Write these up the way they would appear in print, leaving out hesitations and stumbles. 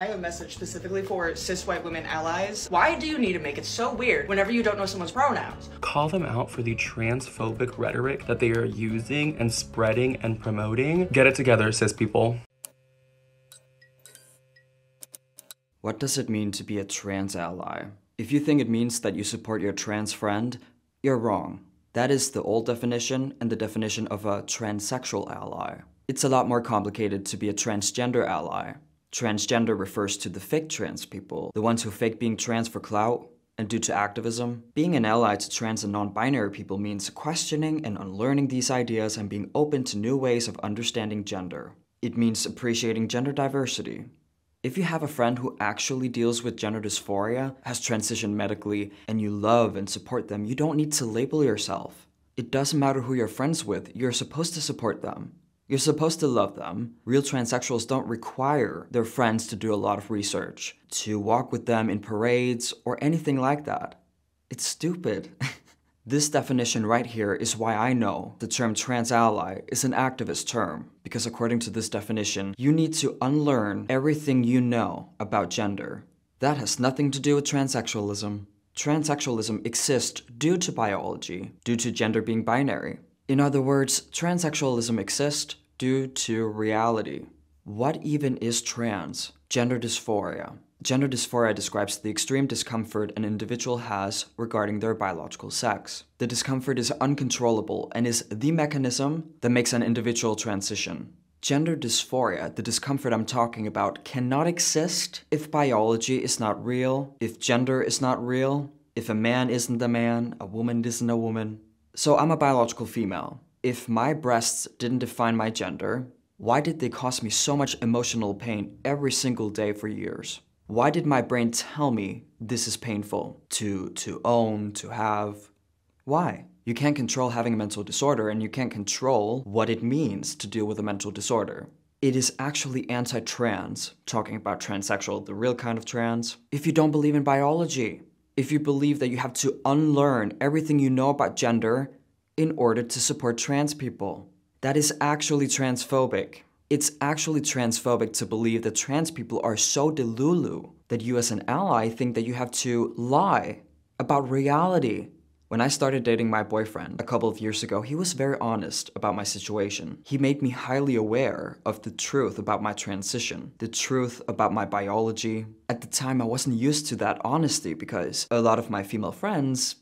I have a message specifically for cis white women allies. Why do you need to make it so weird whenever you don't know someone's pronouns? Call them out for the transphobic rhetoric that they are using and spreading and promoting. Get it together, cis people. What does it mean to be a trans ally? If you think it means that you support your trans friend, you're wrong. That is the old definition and the definition of a transsexual ally. It's a lot more complicated to be a transgender ally. Transgender refers to the fake trans people, the ones who fake being trans for clout. And due to activism, being an ally to trans and non-binary people means questioning and unlearning these ideas and being open to new ways of understanding gender. It means appreciating gender diversity. If you have a friend who actually deals with gender dysphoria, has transitioned medically, and you love and support them, you don't need to label yourself. It doesn't matter who you're friends with, you're supposed to support them. You're supposed to love them. Real transsexuals don't require their friends to do a lot of research, to walk with them in parades, or anything like that. It's stupid. This definition right here is why I know the term trans ally is an activist term, because according to this definition, you need to unlearn everything you know about gender. That has nothing to do with transsexualism. Transsexualism exists due to biology, due to gender being binary. In other words, transsexualism exists due to reality. What even is trans? Gender dysphoria. Gender dysphoria describes the extreme discomfort an individual has regarding their biological sex. The discomfort is uncontrollable and is the mechanism that makes an individual transition. Gender dysphoria, the discomfort I'm talking about, cannot exist if biology is not real, if gender is not real, if a man isn't a man, a woman isn't a woman. So I'm a biological female. If my breasts didn't define my gender, why did they cause me so much emotional pain every single day for years? Why did my brain tell me this is painful to own, to have? Why? You can't control having a mental disorder, and you can't control what it means to deal with a mental disorder. It is actually anti-trans, talking about transsexual, the real kind of trans. If you don't believe in biology, if you believe that you have to unlearn everything you know about gender in order to support trans people, that is actually transphobic. It's actually transphobic to believe that trans people are so delulu that you as an ally think that you have to lie about reality. When I started dating my boyfriend a couple of years ago, he was very honest about my situation. He made me highly aware of the truth about my transition, the truth about my biology. At the time, I wasn't used to that honesty because a lot of my female friends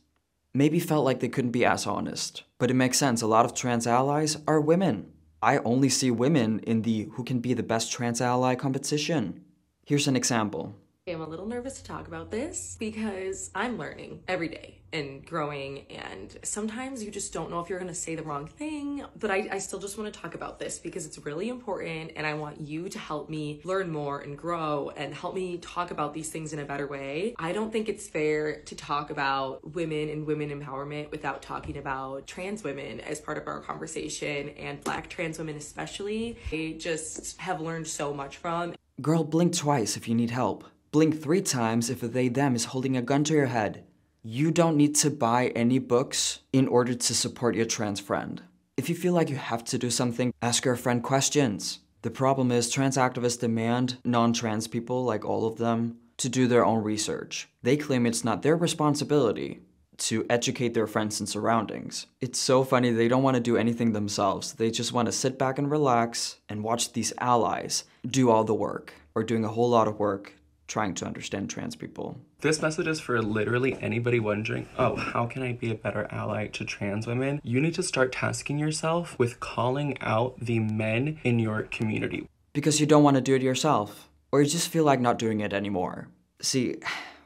maybe felt like they couldn't be as honest. But it makes sense, a lot of trans allies are women. I only see women in the who can be the best trans ally competition. Here's an example. I'm a little nervous to talk about this because I'm learning every day and growing, and sometimes you just don't know if you're gonna say the wrong thing, but I still just want to talk about this because it's really important, and I want you to help me learn more and grow and help me talk about these things in a better way. I don't think it's fair to talk about women and women empowerment without talking about trans women as part of our conversation, and Black trans women especially. I just have learned so much from. Girl, blink twice if you need help. Blink 3 times if a they/them is holding a gun to your head. You don't need to buy any books in order to support your trans friend. If you feel like you have to do something, ask your friend questions. The problem is trans activists demand non-trans people, like all of them, to do their own research. They claim it's not their responsibility to educate their friends and surroundings. It's so funny, they don't want to do anything themselves. They just want to sit back and relax and watch these allies do all the work, or doing a whole lot of work trying to understand trans people. This message is for literally anybody wondering, oh, how can I be a better ally to trans women? You need to start tasking yourself with calling out the men in your community. Because you don't want to do it yourself, or you just feel like not doing it anymore. See,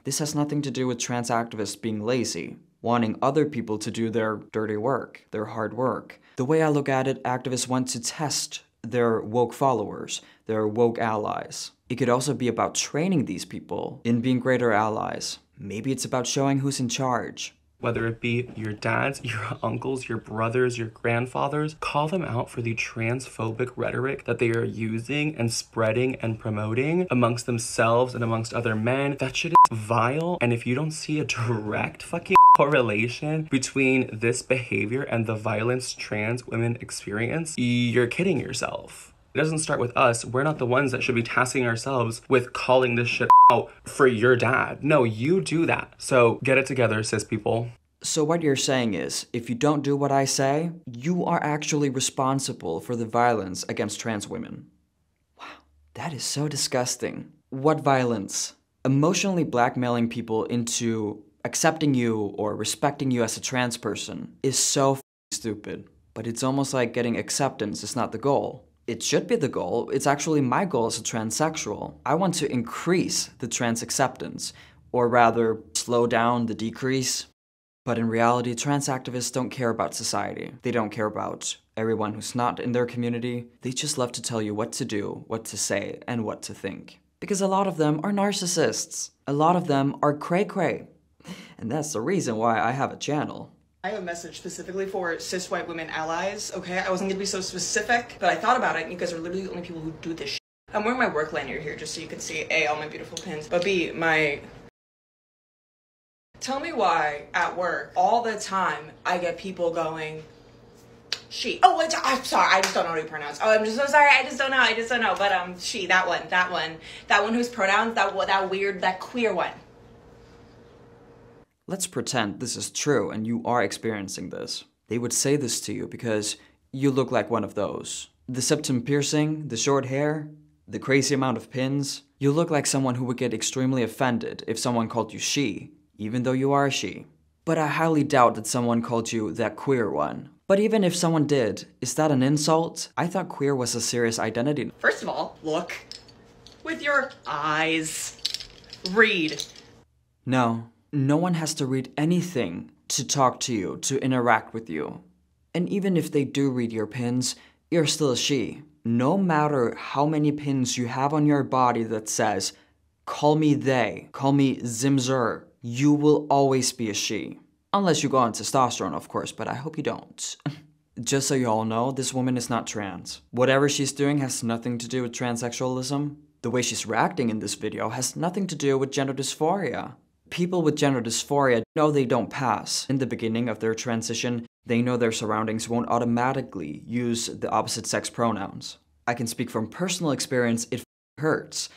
this has nothing to do with trans activists being lazy, wanting other people to do their dirty work, their hard work. The way I look at it, activists want to test their woke followers, their woke allies. It could also be about training these people in being greater allies. Maybe it's about showing who's in charge. Whether it be your dads, your uncles, your brothers, your grandfathers, call them out for the transphobic rhetoric that they are using and spreading and promoting amongst themselves and amongst other men. That shit is vile. And if you don't see a direct fucking correlation between this behavior and the violence trans women experience, you're kidding yourself. It doesn't start with us. We're not the ones that should be tasking ourselves with calling this shit out for your dad. No, you do that. So get it together, cis people. So what you're saying is, if you don't do what I say, you are actually responsible for the violence against trans women. Wow, that is so disgusting. What violence? Emotionally blackmailing people into accepting you or respecting you as a trans person is so stupid. But it's almost like getting acceptance is not the goal. It should be the goal. It's actually my goal as a transsexual. I want to increase the trans acceptance, or rather, slow down the decrease. But in reality, trans activists don't care about society. They don't care about everyone who's not in their community. They just love to tell you what to do, what to say, and what to think. Because a lot of them are narcissists. A lot of them are cray-cray. And that's the reason why I have a channel. I have a message specifically for cis white women allies, okay? I wasn't gonna be so specific, but I thought about it, and you guys are literally the only people who do this shit. I'm wearing my work lanyard here just so you can see, A, all my beautiful pins, but B, my... Tell me why, at work, all the time, I get people going, she. Oh, I'm sorry, I just don't know how to pronounce. Oh, I'm just so sorry, I just don't know, but she, that one whose pronouns, that weird, that queer one. Let's pretend this is true and you are experiencing this. They would say this to you because you look like one of those. The septum piercing, the short hair, the crazy amount of pins. You look like someone who would get extremely offended if someone called you she, even though you are a she. But I highly doubt that someone called you that queer one. But even if someone did, is that an insult? I thought queer was a serious identity. First of all, look with your eyes. Read. No one has to read anything to talk to you, to interact with you. And even if they do read your pins, you're still a she. No matter how many pins you have on your body that says, call me they, call me Zimzer, you will always be a she. Unless you go on testosterone, of course, but I hope you don't. Just so you all know, this woman is not trans. Whatever she's doing has nothing to do with transsexualism. The way she's reacting in this video has nothing to do with gender dysphoria. People with gender dysphoria know they don't pass. In the beginning of their transition, they know their surroundings won't automatically use the opposite sex pronouns. I can speak from personal experience, it hurts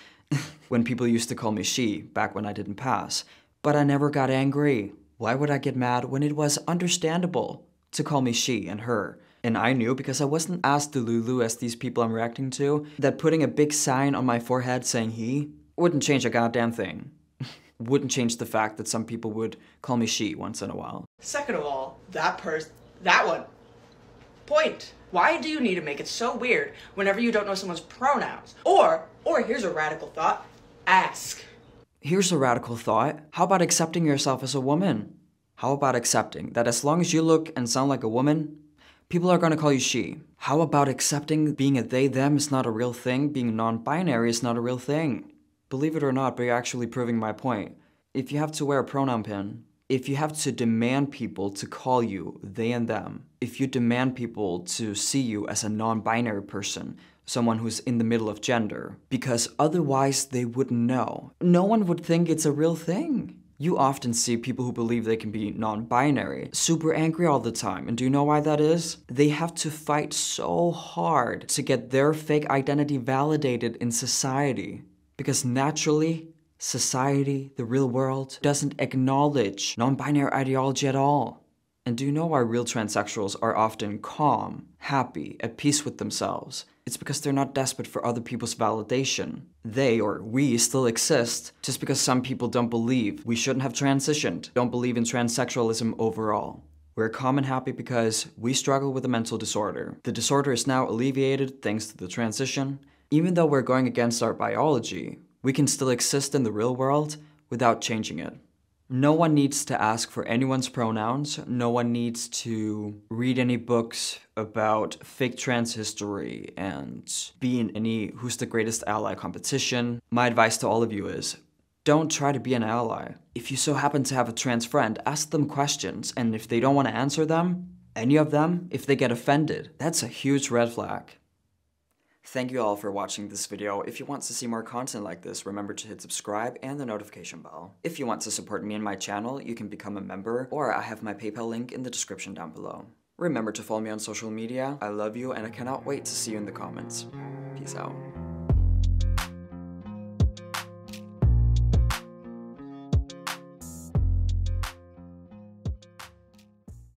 when people used to call me she back when I didn't pass. But I never got angry. Why would I get mad when it was understandable to call me she and her? And I knew, because I wasn't as delulu as these people I'm reacting to, that putting a big sign on my forehead saying he wouldn't change a goddamn thing. Wouldn't change the fact that some people would call me she once in a while. Second of all, that one. Point. Why do you need to make it so weird whenever you don't know someone's pronouns? Or here's a radical thought, ask. Here's a radical thought. How about accepting yourself as a woman? How about accepting that as long as you look and sound like a woman, people are gonna call you she? How about accepting being a they, them is not a real thing, being non-binary is not a real thing? Believe it or not, but you're actually proving my point. If you have to wear a pronoun pin, if you have to demand people to call you they and them, if you demand people to see you as a non-binary person, someone who's in the middle of gender, because otherwise they wouldn't know. No one would think it's a real thing. You often see people who believe they can be non-binary super angry all the time, and do you know why that is? They have to fight so hard to get their fake identity validated in society. Because naturally, society, the real world, doesn't acknowledge non-binary ideology at all. And do you know why real transsexuals are often calm, happy, at peace with themselves? It's because they're not desperate for other people's validation. They, or we, still exist just because some people don't believe we shouldn't have transitioned, don't believe in transsexualism overall. We're calm and happy because we struggle with a mental disorder. The disorder is now alleviated thanks to the transition. Even though we're going against our biology, we can still exist in the real world without changing it. No one needs to ask for anyone's pronouns. No one needs to read any books about fake trans history and be in any Who's the Greatest Ally competition. My advice to all of you is, don't try to be an ally. If you so happen to have a trans friend, ask them questions, and if they don't want to answer them, any of them, if they get offended, that's a huge red flag. Thank you all for watching this video. If you want to see more content like this, remember to hit subscribe and the notification bell. If you want to support me and my channel, you can become a member, or I have my PayPal link in the description down below. Remember to follow me on social media. I love you and I cannot wait to see you in the comments. Peace out.